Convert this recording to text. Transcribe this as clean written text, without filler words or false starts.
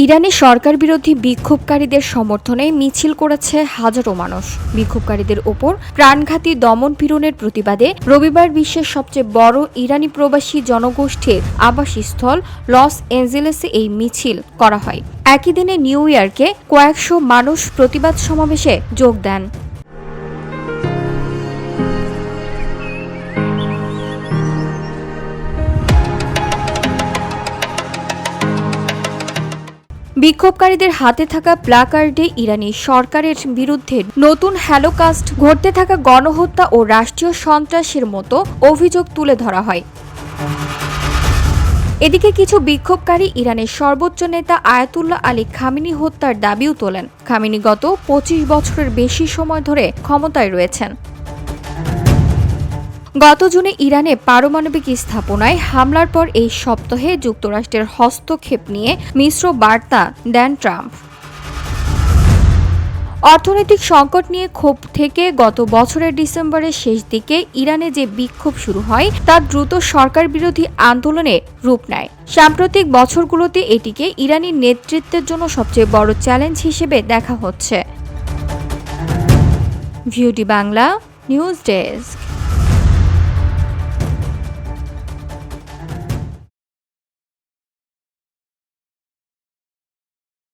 ইরানে সরকার বিরোধী বিক্ষোভকারীদের সমর্থনে মিছিল করেছে হাজারো মানুষ। বিক্ষোভকারীদের ওপর প্রাণঘাতী দমন-পীড়নের প্রতিবাদে রবিবার বিশ্বের সবচেয়ে বড় ইরানি প্রবাসী জনগোষ্ঠীর আবাসস্থল লস অ্যাঞ্জেলেসে এই মিছিল করা হয়। একই দিনে নিউ ইয়র্কে কয়েকশো মানুষ প্রতিবাদ সমাবেশে যোগ দেন। বিক্ষোভকারীদের হাতে থাকা প্ল্যাকার্ডে ইরানি সরকারের বিরুদ্ধে নতুন হ্যালোকাস্ট, ঘটতে থাকা গণহত্যা ও রাষ্ট্রীয় সন্ত্রাসের মতো অভিযোগ তুলে ধরা হয়। এদিকে কিছু বিক্ষোভকারী ইরানের সর্বোচ্চ নেতা আয়াতুল্লাহ আলী খামেনি হত্যার দাবিও তোলেন। খামেনি গত ২৫ বছরের বেশি সময় ধরে ক্ষমতায় রয়েছেন। গত জুনে ইরানে পারমাণবিক স্থাপনায় হামলার পর এই সপ্তাহে যুক্তরাষ্ট্রের হস্তক্ষেপ নিয়ে মিশ্র বার্তা দেন ট্রাম্প। অর্থনৈতিক সংকট নিয়ে ক্ষোভ থেকে গত বছরের ডিসেম্বরের শেষ দিকে ইরানে যে বিক্ষোভ শুরু হয় তা দ্রুত সরকার বিরোধী আন্দোলনে রূপ নেয়। সাম্প্রতিক বছরগুলোতে এটিকে ইরানি নেতৃত্বের জন্য সবচেয়ে বড় চ্যালেঞ্জ হিসেবে দেখা হচ্ছে। ভিউটি বাংলা নিউজ ডেস্ক।